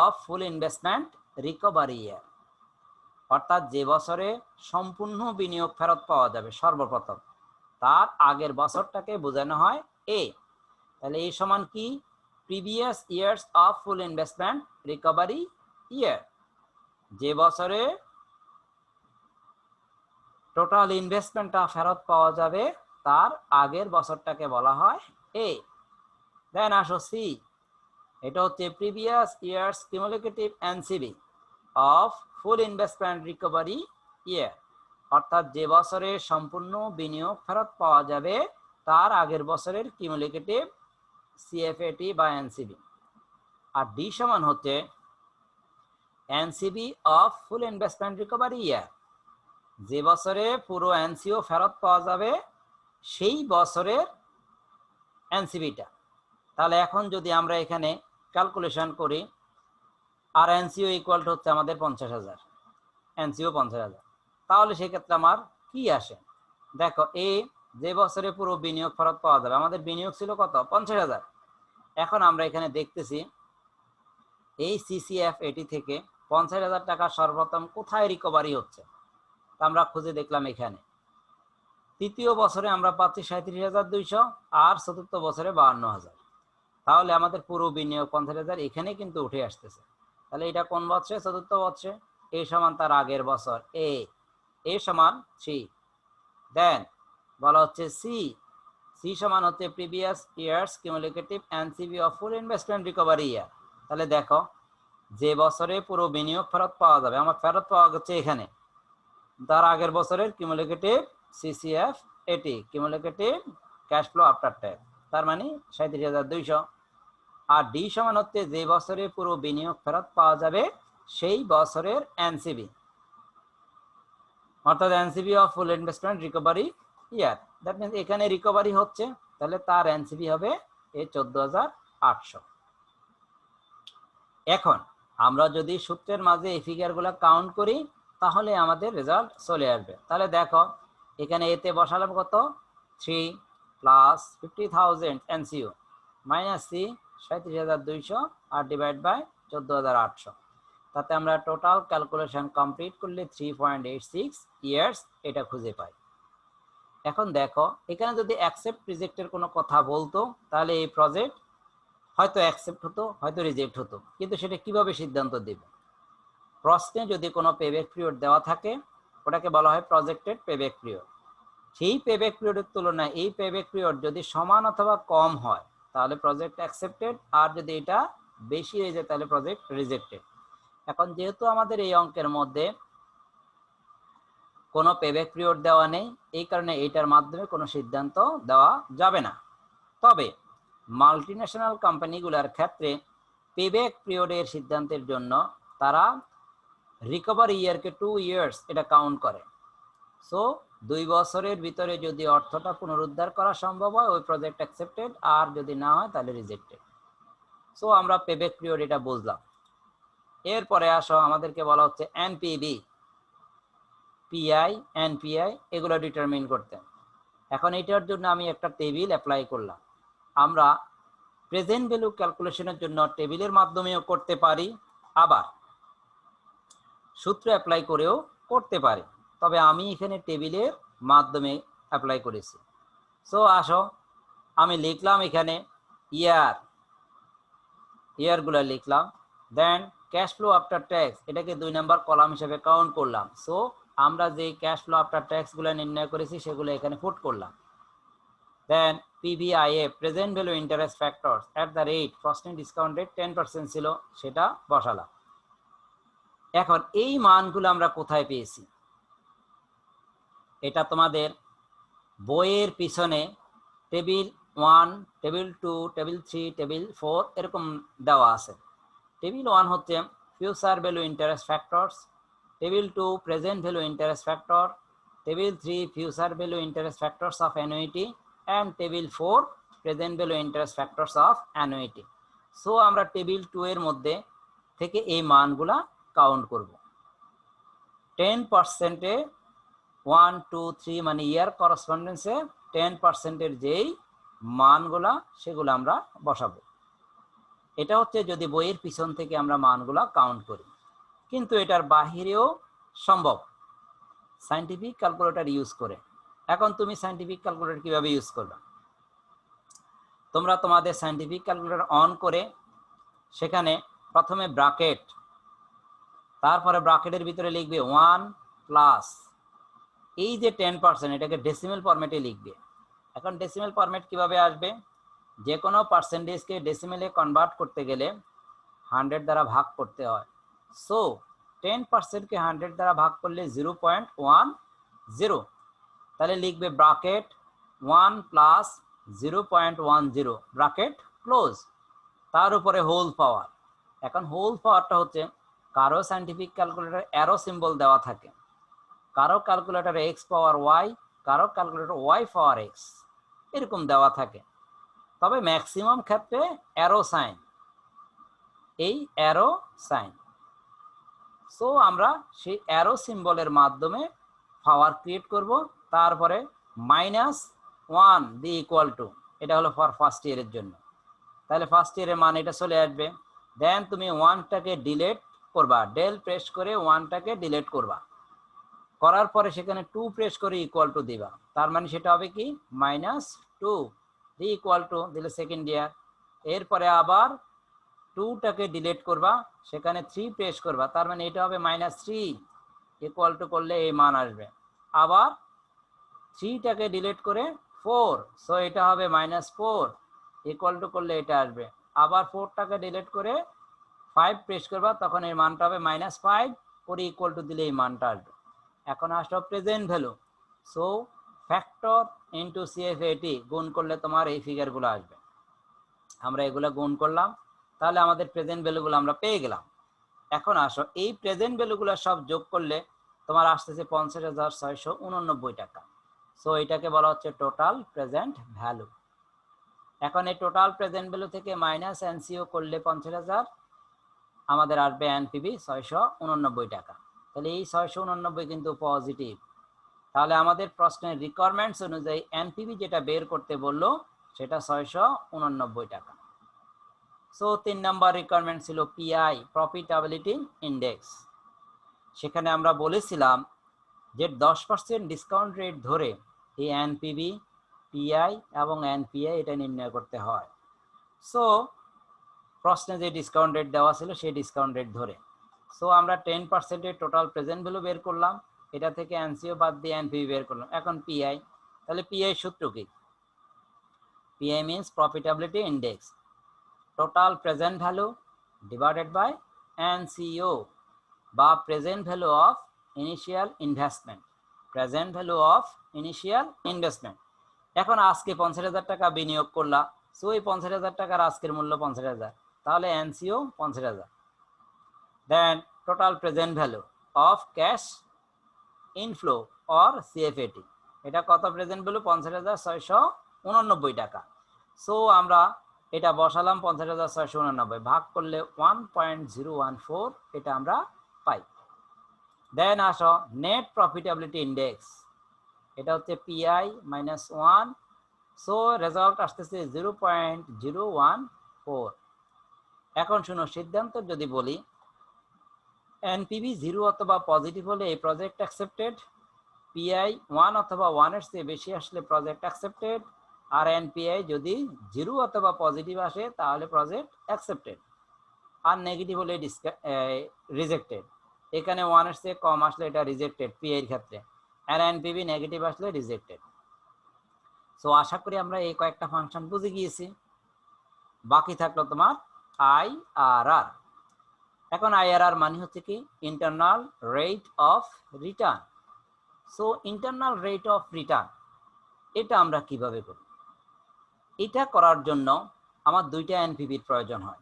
of full investment recovery year, অর্থাৎ যে বছরে সম্পূর্ণ বিনিয়োগ ফেরত পাওয়া যাবে সর্বপ্রথম, তার আগের বছরটাকে বোঝানো হয় A। তাহলে A সমান কি, previous years of full investment recovery year, যে বছরে টোটাল ইনভেস্টমেন্টটা ফেরত পাওয়া যাবে তার আগের বছরটাকে বলা হয় A। দেন আসো C, এটা হচ্ছে previous years cumulative NCB of full investment recovery year, অর্থাৎ যে বছরে সম্পূর্ণ বিনিয়োগ ফেরত পাওয়া যাবে তার আগের বছরের কিউমুলেটিভ CFAT বা NCB। আর D সমান হচ্ছে NCB of full investment recovery year, যে বছরে পুরো NCO ফেরত পাওয়া যাবে সেই বছরের NCBটা। তাহলে এখন যদি আমরা এখানে ক্যালকুলেশন করি, আর NCO ইকুয়াল টু হচ্ছে আমাদের 50,000, NCO 50,000, তাহলে সেক্ষেত্রে আমার কি আসে, দেখো যে বছরে পুরো বিনিয়োগ ফেরত পাওয়া যাবে, আমাদের বিনিয়োগ ছিল কত, 50,000। এখন আমরা এখানে দেখতেছি এই CCFAT থেকে 50,000 টাকা সর্বপ্রথম কোথায় রিকভারি হচ্ছে, আমরা খুঁজে দেখলাম এখানে। তৃতীয় বছরে আমরা পাচ্ছি 37,200 আর চতুর্থ বছরে 52,000। তাহলে আমাদের পুরো বিনিয়োগ 50,000 এখানে কিন্তু উঠে আসতেছে। তাহলে এটা কোন বছরে? চতুর্থ বছরে। এ সমান তার আগের বছর, এ সমান 3। দেন বলা হচ্ছে সি সমান হচ্ছে previous years cumulative NCV of full investment recovery year. তাহলে দেখো যে বছরে পুরো বিনিয়োগ ফেরত পাওয়া যাবে, আমার ফেরত পাওয়া যাচ্ছে এখানে তার আগের বছরের কিউমুলেটিভ সিসিএফ, এটি cumulative cash flow after tax, তার মানে 37,200। আর ডি সমান হচ্ছে যে বছরে পুরো বিনিয়োগ ফেরত পাওয়া যাবে সেই বছরের এনসিবি, অর্থাৎ NCB of full investment recovery year. That means এখানে রিকভারি হচ্ছে, তাহলে তার এনসিবি হবে এই 14,800। এখন আমরা যদি সূত্রের মাঝে এই ফিগারগুলো কাউন্ট করি তাহলে আমাদের রেজাল্ট চলে আসবে। তাহলে দেখো এখানে এতে বসালাম কত, 3 প্লাস 50,000 এনসিও মাইনাস সি 37,200 আর ডিভাইড বাই 14,800। তাতে আমরা টোটাল ক্যালকুলেশন কমপ্লিট করলে 3.86 ইয়ার্স এটা খুঁজে পাই। এখন দেখো এখানে যদি অ্যাকসেপ্ট রিজেক্টের কোনো কথা বলতো তাহলে এই প্রজেক্ট হয়তো অ্যাকসেপ্ট হতো, হয়তো রিজেক্ট হতো, কিন্তু সেটা কিভাবে সিদ্ধান্ত দেবে? প্রশ্নে যদি কোনো পেব্যাক পিরিয়ড দেওয়া থাকে ওটাকে বলা হয় প্রজেক্টেড পেব্যাক পিরিয়ড। সেই পেব্যাক পিরিয়ডের তুলনায় এই পেব্যাক পিরিয়ড যদি সমান অথবা কম হয় তাহলে প্রজেক্ট অ্যাকসেপ্টেড, আর যদি এটা বেশি হয়ে যায় তাহলে প্রজেক্ট রিজেক্টেড। এখন যেহেতু আমাদের এই অঙ্কের মধ্যে কোনো পেব্যাক পিরিয়ড দেওয়া নেই, এই কারণে এইটার মাধ্যমে কোনো সিদ্ধান্ত দেওয়া যাবে না। তবে মাল্টিন্যাশনাল কোম্পানিগুলোর ক্ষেত্রে পেব্যাক পিরিয়ডের সিদ্ধান্তের জন্য তারা রিকভারি ইয়ারকে 2 ইয়ার্স এটা কাউন্ট করে। সো 2 বছরের ভিতরে যদি অর্থটা পুনরুদ্ধার করা সম্ভব হয় ওই প্রজেক্ট অ্যাকসেপ্টেড, আর যদি না হয় তাহলে রিজেক্টেড। সো আমরা পেব্যাক পিরিয়ড এটা বুঝলাম। এরপরে আসো আমাদেরকে বলা হচ্ছে এনপিবি, পিআই, এনপিআই এগুলো ডিটারমিন করতে। এখন এটার জন্য আমি একটা টেবিল অ্যাপ্লাই করলাম। আমরা প্রেজেন্ট ভ্যালু ক্যালকুলেশনের জন্য টেবিলের মাধ্যমেও করতে পারি, আবার সূত্র অ্যাপ্লাই করেও করতে পারি, তবে আমি এখানে টেবিলের মাধ্যমে অ্যাপ্লাই করেছি। সো আসো আমি লিখলাম এখানে ইয়ারগুলো লিখলাম, দেন ক্যাশ ফ্লো আফটার ট্যাক্স এটাকে 2 নাম্বার কলাম হিসেবে কাউন্ট করলাম। সো আমরা যে ক্যাশ ফ্লো আফটার ট্যাক্সগুলো নির্ণয় করেছি সেগুলো এখানে পুট করলাম। Then PVIA present value interest factors at the rate first discount rate 10% ছিল, সেটা বসালাম। এখন এই মানগুলো আমরা কোথায় পেয়েছি? এটা তোমাদের বইয়ের পিছনে টেবিল 1, টেবিল 2, টেবিল 3, টেবিল 4 এরকম দেওয়া আছে। টেবিল 1 হচ্ছে future value interest factors, table 2 present value interest factor, table 3 future value interest factors of annuity, and table 4 present value interest factors of annuity. So আমরা টেবিল 2 এর মধ্যে থেকে এই মানগুলা count করব। 10%-এ 1, 2, 3 মানে ইয়ার করসপন্ডেন্সে 10%-এর যেই মানগুলা সেগুলো আমরা বসাবো। এটা হচ্ছে যদি বইয়ের পিছন থেকে আমরা মানগুলা কাউন্ট করি, কিন্তু এটার বাহিরেও সম্ভব সায়েন্টিফিক ক্যালকুলেটর ইউজ করে। এখন তুমি সায়েন্টিফিক ক্যালকুলেটর কিভাবে ইউজ করবে? তোমরা তোমাদের সায়েন্টিফিক ক্যালকুলেটর অন করে সেখানে প্রথমে ব্র্যাকেট, তারপরে ব্র্যাকেটের ভিতরে লিখবে 1 প্লাস এই যে 10% এটাকে ডেসিমেল ফরম্যাটে লিখবে। এখন ডেসিমেল ফরম্যাট কিভাবে আসবে? যে কোনো পার্সেন্টেজকে ডেসিমেলে কনভার্ট করতে গেলে 100 দ্বারা ভাগ করতে হয়। সো 10%-কে 100 দ্বারা ভাগ করলে 0.10, তাহলে লিখবে ব্র্যাকেট 1 প্লাস 0.10 ব্র্যাকেট ক্লোজ, তার উপরে হোল পাওয়ার। এখন হোল পাওয়ারটা হচ্ছে কারো সায়েন্টিফিক ক্যালকুলেটর অ্যারো সিম্বল দেওয়া থাকে, কারো ক্যালকুলেটরে x পাওয়ার y, কারো ক্যালকুলেটর y পাওয়ার x এরকম দেওয়া থাকে। তবে ম্যাক্সিমাম ক্ষেত্রে অ্যারো সাইন, এই অ্যারো সাইন। সো আমরা সেই অ্যারো সিম্বলের মাধ্যমে পাওয়ার ক্রিয়েট করব, তারপরে -1 দি ইকুয়াল টু, এটা হলো ফর ফার্স্ট ইয়ারের জন্য, তাহলে ফার্স্ট ইয়ারের মান এটা চলে আসবে। দেন তুমি 1টাকে ডিলিট করবা, ডেল প্রেস করে 1টাকে ডিলিট করবা, করার পরে সেখানে 2 প্রেস করে ইকুয়াল টু দিবা, তার মানে সেটা হবে কি -2 দি ইকুয়াল টু দিলে সেকেন্ড ইয়ার, এরপরে আবার 2টাকে ডিলিট করবা, সেখানে 3 প্রেস করবা, তার মানে এটা হবে -3 ইকুয়াল টু করলে এই মান আসবে। আবার 3টাকে ডিলিট করে 4, সো এটা হবে -4 ইকুয়াল টু করলে এটা আসবে। আবার 4টাকে ডিলিট করে 5 প্রেস করবা, তখন এর মানটা হবে -5 করে ইকুয়াল টু দিলে এই মানটা আসবে। এখন আসলো present value. So factor into CFAT গুণ করলে তোমার এই ফিগারগুলো আসবে। আমরা এগুলো গুণ করলাম, তাহলে আমাদের প্রেজেন্ট ভ্যালুগুলো আমরা পেয়ে গেলাম। এখন আসো এই প্রেজেন্ট ভ্যালুগুলো সব যোগ করলে তোমার আসতেছে 50,689 টাকা। সো এটাকে বলা হচ্ছে টোটাল প্রেজেন্ট ভ্যালু। এখন এই টোটাল প্রেজেন্ট ভ্যালু থেকে মাইনাস এনসিও করলে 50,000, আমাদের আসবে এনপিভি 689 টাকা। তাহলে এই 689 কিন্তু পজিটিভ। তাহলে আমাদের প্রশ্নের রিকোয়ারমেন্টস অনুযায়ী এনপিভি যেটা বের করতে বললো সেটা 689 টাকা। সো 3 নাম্বার রিকোয়ারমেন্ট ছিল পিআই, প্রফিটেবিলিটি ইন্ডেক্স। সেখানে আমরা বলেছিলাম যে 10% ডিসকাউন্ট রেট ধরে এই এনপিভি, পিআই এবং এনপিআই এটা নির্ণয় করতে হয়। সো প্রশ্নে যে ডিসকাউন্ট রেট দেওয়া ছিল সেই ডিসকাউন্ট রেট ধরে, সো আমরা 10%-এর টোটাল প্রেজেন্ট ভ্যালু বের করলাম, এটা থেকে এনসিও বাদ দিয়ে এনপিভি বের করলাম। এখন পিআই, তাহলে পিআই সূত্র কি? PI means profitability index, total present value divided by NCO বা present value of initial investment, present value of initial investment. এখন আজকে 50,000 টাকা বিনিয়োগ করলা, সো এই 50,000 টাকার আজকের মূল্য 50,000, তাহলে NCO 50,000। Then total present value of cash inflow or CFAT, এটা কত প্রেজেন্ট ভ্যালু? 50,689 টাকা। সো আমরা এটা বসালাম 50,689 ভাগ করলে 1.014, এটা আমরা পাই। দেন আসো নেট প্রফিটেবিলিটি ইন্ডেক্স, এটা হচ্ছে পিআই -1, সো রেজাল্ট আসতেছে 0.014। এখন শুনো, সিদ্ধান্ত যদি বলি এনপিভি 0 অথবা পজিটিভ হলে এই প্রজেক্ট অ্যাকসেপ্টেড, পিআই 1 অথবা 1-এর চেয়ে বেশি আসলে প্রজেক্ট অ্যাকসেপ্টেড, আর এনপিআই যদি 0 অথবা পজিটিভ আসে তাহলে প্রজেক্ট অ্যাকসেপ্টেড, আর নেগেটিভ হলে রিজেক্টেড। এখানে 1-এর চেয়ে কম আসলে এটা রিজেক্টেড পিআই এর ক্ষেত্রে, আর এনপিভি নেগেটিভ আসলে রিজেক্টেড। সো আশা করি আমরা এই কয়েকটা ফাংশন বুঝে গিয়েছি। বাকি থাকলো তোমার আইআরআর। এখন আইআরআর মানে হচ্ছে কি? Internal rate of return. So internal rate of return এটা আমরা কিভাবে করি? এটা করার জন্য আমার দুইটা এনপিভির প্রয়োজন হয়,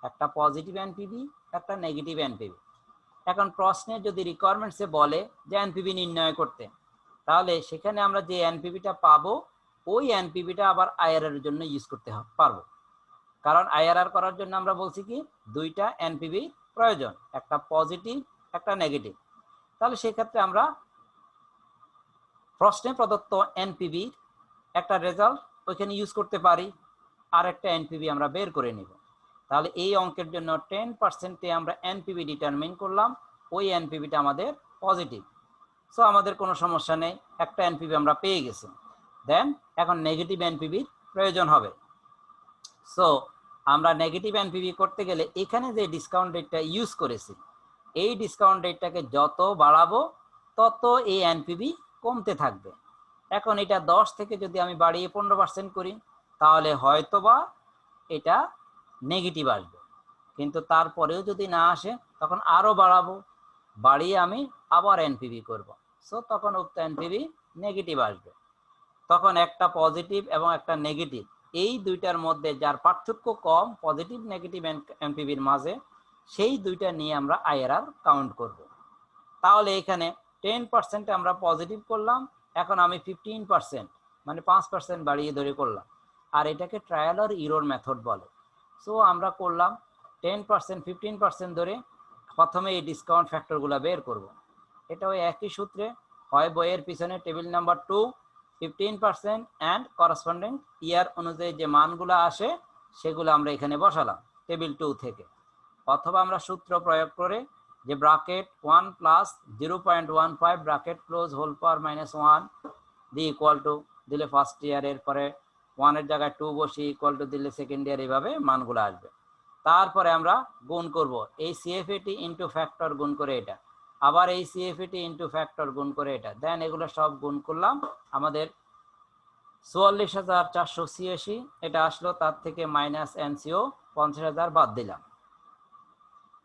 একটা পজিটিভ এনপিভি, একটা নেগেটিভ এনপিভি। এখন প্রশ্নে যদি রিকোয়ারমেন্টসে বলে যে এনপিভি নির্ণয় করতে, তাহলে সেখানে আমরা যে এনপিভিটা পাবো ওই এনপিভিটা আবার আইআরআর এর জন্য ইউজ করতে পারবো, কারণ আইআরআর করার জন্য আমরা বলছি কি দুইটা এনপিভি প্রয়োজন, একটা পজিটিভ একটা নেগেটিভ। তাহলে সেক্ষেত্রে আমরা প্রশ্নে প্রদত্ত এনপিভি একটা রেজাল্ট ওইখানে ইউজ করতে পারি, আর একটা এনপিভি আমরা বের করে নিব। তাহলে এই অঙ্কের জন্য 10%-এ আমরা এনপিভি ডিটারমিন করলাম, ওই এনপিভিটা আমাদের পজিটিভ। সো আমাদের কোনো সমস্যা নেই, একটা এনপিভি আমরা পেয়ে গেছি। দেন এখন নেগেটিভ এনপিভির প্রয়োজন হবে। সো আমরা নেগেটিভ এনপিভি করতে গেলে এখানে যে ডিসকাউন্ট রেটটা ইউজ করেছি, এই ডিসকাউন্ট রেটটাকে যত বাড়াবো তত এই এনপিভি কমতে থাকবে। এখন এটা 10 থেকে যদি আমি বাড়িয়ে 15% করি, তাহলে হয়তোবা এটা নেগেটিভ আসবে, কিন্তু তারপরেও যদি না আসে তখন আরও বাড়াবো, বাড়িয়ে আমি আবার এনপিভি করব। সো তখন উক্ত এনপিভি নেগেটিভ আসবে। তখন একটা পজিটিভ এবং একটা নেগেটিভ, এই দুইটার মধ্যে যার পার্থক্য কম পজিটিভ নেগেটিভ এনপিভির মাঝে, সেই দুইটা নিয়ে আমরা আইআরআর কাউন্ট করব। তাহলে এখানে 10% আমরা পজিটিভ করলাম, এখন আমি 15% মানে 5% বাড়িয়ে ধরে করলাম, আর এটাকে ট্রায়াল আর ইরর মেথড বলে। সো আমরা করলাম 10% 15% ধরে প্রথমে এই ডিসকাউন্ট ফ্যাক্টরগুলো বের করব। এটা ওই একই সূত্রে হয় বইয়ের পিছনে টেবিল নাম্বার 2 15% অ্যান্ড করসপন্ডিং ইয়ার অনুযায়ী যে মানগুলো আসে সেগুলো আমরা এখানে বসালাম টেবিল 2 থেকে, অথবা আমরা সূত্র প্রয়োগ করে যে bracket 1 plus 0.15 bracket close whole power -1 the equal to দিলে ফার্স্ট ইয়ার, এরপরে 1 এর জায়গায় 2 বসি, ইকুয়াল টু দিলে সেকেন্ড ইয়ার এইভাবে মানগুলো আসবে। তারপরে আমরা গুণ করব এই সিএফএটি ইনটু ফ্যাক্টর গুণ করে এটা, আবার এই সিএফএটি ইনটু ফ্যাক্টর গুণ করে এটা, দেন এগুলো সব গুণ করলাম, আমাদের 44,486 এটা আসলো। তার থেকে মাইনাস এনসিও 50,000 বাদ দিলাম,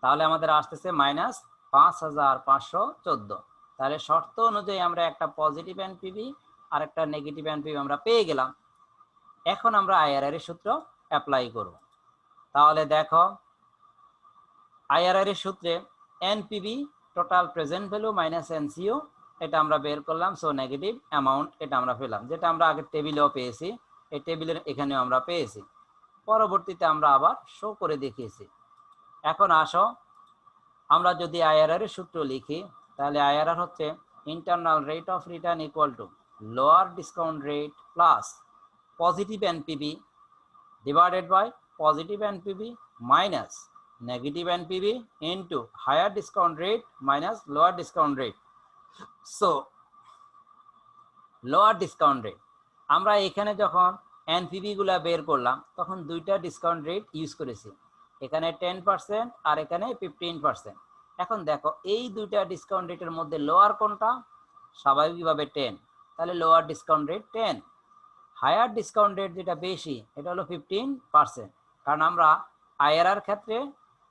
তাহলে আমাদের আসতেছে মাইনাস 5,514। তাহলে শর্ত অনুযায়ী আমরা একটা পজিটিভ এনপিভি আর একটা নেগেটিভ এনপিভি আমরা পেয়ে গেলাম। এখন আমরা আইআরআর এর সূত্র অ্যাপ্লাই করব। তাহলে দেখো, আইআরআর এর সূত্রে NPV total present value minus NCO এটা আমরা বের করলাম, সো নেগেটিভ অ্যামাউন্ট এটা আমরা পেলাম, যেটা আমরা আগের টেবিলেও পেয়েছি, এই টেবিলের এখানেও আমরা পেয়েছি, পরবর্তীতে আমরা আবার শো করে দেখিয়েছি। এখন আসো আমরা যদি আইআরআর এর সূত্র লিখি, তাহলে আইআরআর হচ্ছে internal rate of return equal to lower discount rate plus positive NPV divided by positive NPV minus negative NPV into higher discount rate minus lower discount rate. So lower discount rate, আমরা এখানে যখন NPV গুলা বের করলাম তখন দুইটা discount rate use করেছি, এখানে 10% আর এখানে 15%। এখন দেখো এই দুইটা ডিসকাউন্ট রেটের মধ্যে লোয়ার কোনটা? স্বাভাবিকভাবে 10, তাহলে lower discount rate 10। Higher discount rate যেটা বেশি এটা হলো 15%, কারণ আমরা আইআরআর ক্ষেত্রে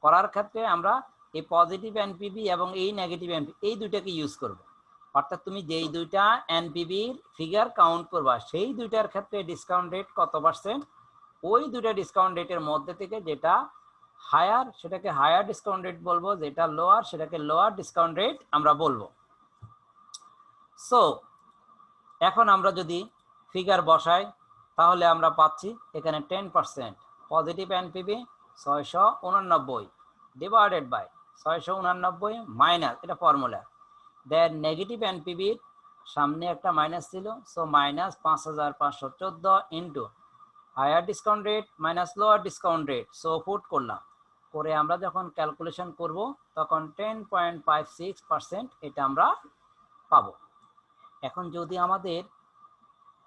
করার ক্ষেত্রে আমরা এই পজিটিভ এনপিভি এবং এই নেগেটিভ এনপিভি এই দুইটাকে ইউজ করব। অর্থাৎ তুমি যেই দুইটা এনপিভির ফিগার কাউন্ট করবা সেই দুইটার ক্ষেত্রে ডিসকাউন্ট রেট কত পার্সেন্ট, ওই দুইটা ডিসকাউন্ট রেটের মধ্যে থেকে যেটা হায়ার সেটাকে হায়ার ডিসকাউন্ট রেট বলবো, যেটা লোয়ার সেটাকে লোয়ার ডিসকাউন্ট রেট আমরা বলবো। সো এখন আমরা যদি ফিগার বসাই তাহলে আমরা পাচ্ছি এখানে 10% positive NPV 689 divided by 689 minus, এটা ফর্মুলা, দেন নেগেটিভ এনপিভির সামনে একটা মাইনাস ছিল, so minus 5,514 into higher discount rate minus lower discount rate, so put করলাম, করে আমরা যখন ক্যালকুলেশন করব তখন 10.56% এটা আমরা পাবো। এখন যদি আমাদের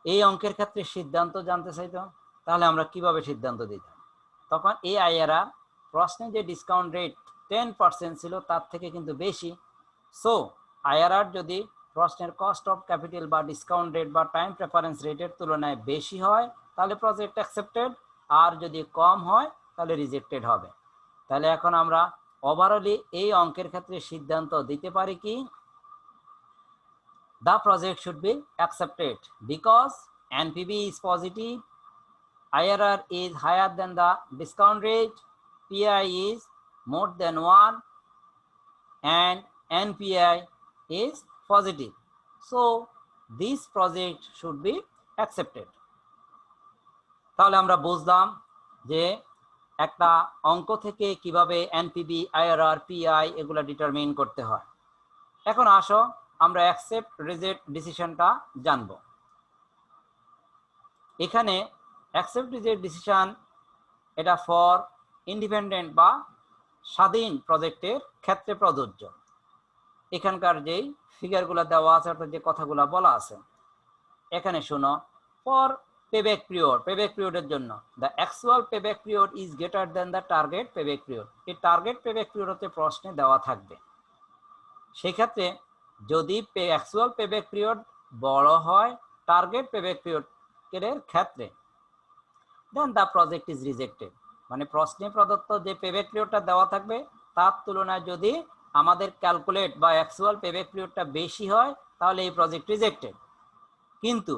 এই অঙ্কের ক্ষেত্রে সিদ্ধান্ত জানতে চাইতো তাহলে আমরা কিভাবে সিদ্ধান্ত দিতাম? তখন এই আইআরআর প্রশ্নে যে ডিসকাউন্ট রেট 10% ছিল তার থেকে কিন্তু বেশি, সো আইআরআর যদি প্রশ্নের কস্ট অফ ক্যাপিটাল বা ডিসকাউন্ট রেট বা টাইম প্রেফারেন্স রেটের তুলনায় বেশি হয় তাহলে প্রজেক্ট অ্যাকসেপ্টেড, আর যদি কম হয় তাহলে রিজেক্টেড হবে। তাহলে এখন আমরা ওভারঅলি এই অঙ্কের ক্ষেত্রে সিদ্ধান্ত দিতে পারি কি the project should be accepted because NPV is positive, IRR is higher than the discount rate, PI is more than 1 and NPI is positive, so this project should be accepted. তাহলে আমরা বুঝলাম যে একটা অঙ্ক থেকে কিভাবে এনপিভি, আইআরআর, পিআই এগুলো determine করতে হয়। এখন আসো আমরা অ্যাকসেপ্ট রিজেক্ট ডিসিশনটা জানব। এখানে অ্যাকসেপ্ট রিজেক্ট ডিসিশন এটা ফর ইন্ডিপেন্ডেন্ট বা স্বাধীন প্রজেক্টের ক্ষেত্রে প্রযোজ্য। এখানকার যেই ফিগারগুলো দেওয়া আছে অর্থাৎ যে কথাগুলো বলা আছে এখানে শোনো, ফর পেব্যাক পিরিয়ড, পেব্যাক পিরিয়ডের জন্য the actual payback period is greater than the target payback period. এই টার্গেট পেব্যাক পিরিয়ড হচ্ছে প্রশ্নে দেওয়া থাকবে। সেক্ষেত্রে যদি অ্যাকচুয়াল পেব্যাক পিরিয়ড বড় হয় টার্গেট পেব্যাক পিরিয়ডের ক্ষেত্রে, দেন দ্য প্রজেক্ট ইজ রিজেক্টেড। মানে প্রশ্নে প্রদত্ত যে পেব্যাক পিরিয়ডটা দেওয়া থাকবে তার তুলনায় যদি আমাদের ক্যালকুলেট বা অ্যাকচুয়াল পেব্যাক পিরিয়ডটা বেশি হয় তাহলে এই প্রজেক্ট রিজেক্টেড। কিন্তু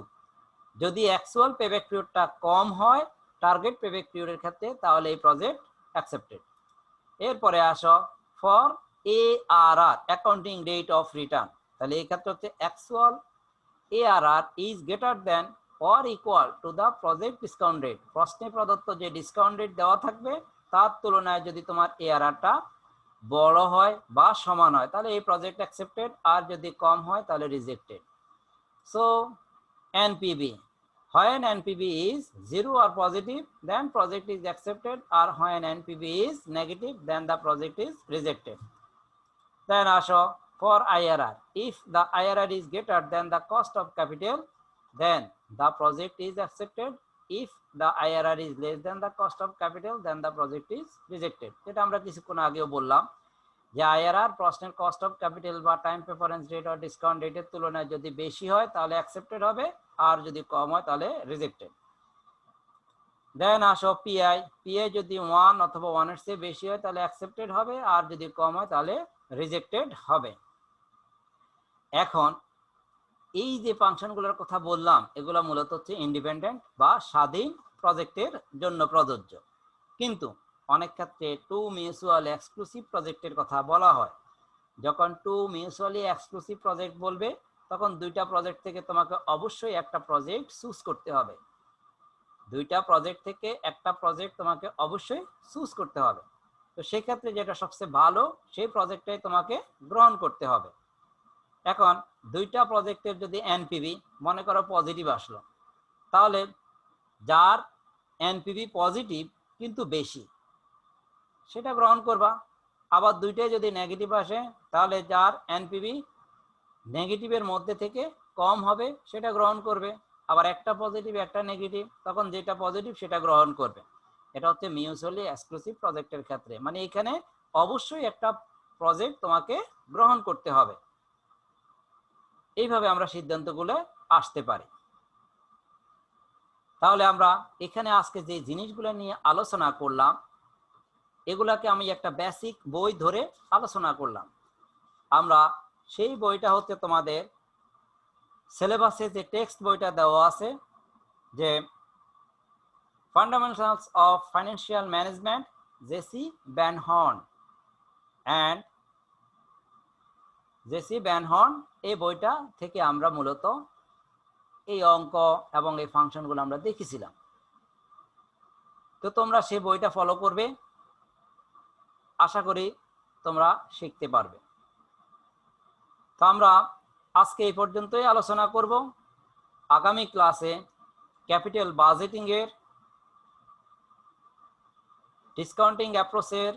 যদি অ্যাকচুয়াল পেব্যাক পিরিয়ডটা কম হয় টার্গেট পেব্যাক পিরিয়ডের ক্ষেত্রে তাহলে এই প্রজেক্ট অ্যাকসেপ্টেড। এরপরে আসো for ARR accounting rate of return, তাহলে এই ক্ষেত্রে হচ্ছে actual ARR is greater than or equal to the project discount rate. প্রশ্নে প্রদত্ত যে ডিসকাউন্ট রেট দেওয়া থাকবে তার তুলনায় যদি তোমার ARRটা বড় হয় বা সমান হয় তাহলে এই প্রজেক্ট অ্যাকসেপ্টেড, আর যদি কম হয় তাহলে rejected. So NPV, when NPV is 0 or positive then project is accepted, or when NPV is negative then the project is rejected. Then also for IRR, if the IRR is greater than the cost of capital then the project is accepted, if the IRR is less than the cost of capital then the project is rejected। যেটা আমরা কিছুক্ষণ আগেও বললাম যে IRR প্রশ্নের cost of capital বা time preference rate আর discount রেটের তুলনায় যদি বেশি হয় তাহলে অ্যাকসেপ্টেড হবে, আর যদি কম হয় তাহলে রিজেক্টেড। দেন আসো পিআই। পিআই যদি 1 অথবা 1 এর চেয়ে বেশি হয় তাহলে অ্যাকসেপ্টেড হবে, আর যদি কম হয় তাহলে রিজেক্টেড হবে। এখন এই যে ফাংশনগুলোর কথা বললাম এগুলো মূলত হচ্ছে ইন্ডিপেন্ডেন্ট বা স্বাধীন প্রজেক্টের জন্য প্রযোজ্য, কিন্তু অনেক ক্ষেত্রে টু মিউচুয়াল এক্সক্লুসিভ প্রজেক্টের কথা বলা হয়। যখন টু মিউচুয়ালি এক্সক্লুসিভ প্রজেক্ট বলবে তখন দুইটা প্রজেক্ট থেকে তোমাকে অবশ্যই একটা প্রজেক্ট চুজ করতে হবে। দুইটা প্রজেক্ট থেকে একটা প্রজেক্ট তোমাকে অবশ্যই চুজ করতে হবে। তো সেক্ষেত্রে যেটা সবচেয়ে ভালো সেই প্রজেক্টটাই তোমাকে গ্রহণ করতে হবে। এখন দুইটা প্রজেক্টের যদি এনপিভি মনে করো পজিটিভ আসলো, তাহলে যার এনপিভি পজিটিভ কিন্তু বেশি সেটা গ্রহণ করবা। আবার দুইটাই যদি নেগেটিভ আসে তাহলে যার এনপিভি নেগেটিভের মধ্যে থেকে কম হবে সেটা গ্রহণ করবে। আবার একটা পজিটিভ একটা নেগেটিভ, তখন যেটা পজিটিভ সেটা গ্রহণ করবে। এটা হচ্ছে মিউচুয়ালি এক্সক্লুসিভ প্রজেক্টের ক্ষেত্রে, মানে এখানে অবশ্যই একটা প্রজেক্ট তোমাকে গ্রহণ করতে হবে। এইভাবে আমরা সিদ্ধান্তগুলো আসতে পারি। তাহলে আমরা এখানে আজকে যে জিনিসগুলো নিয়ে আলোচনা করলাম এগুলাকে আমি একটা বেসিক বই ধরে আলোচনা করলাম। আমরা সেই বইটা হচ্ছে তোমাদের সিলেবাসে যে টেক্সট বইটা দেওয়া আছে যে fundamentals of financial management JC Van Horne and JC Van Horne, এই বইটা থেকে আমরা মূলত এই অঙ্ক এবং এই ফাংশনগুলো আমরা দেখেছিলাম। তো তোমরা সেই বইটা ফলো করবে, আশা করি তোমরা শিখতে পারবে। তো আমরা আজকে এই পর্যন্তই আলোচনা করব। আগামী ক্লাসে ক্যাপিটাল বাজেটিং এর ডিসকাউন্টিং অ্যাপ্রোচের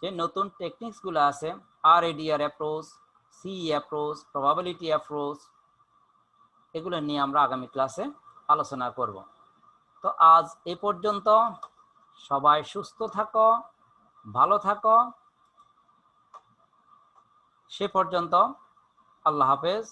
যে নতুন টেকনিক্সগুলো আছে RADR approach, CE approach, probability approach, এগুলো নিয়ে আমরা আগামী ক্লাসে আলোচনা করব। তো আজ এই পর্যন্ত, সবাই সুস্থ থাকো, ভালো থাকো, সে পর্যন্ত আল্লাহ হাফেজ।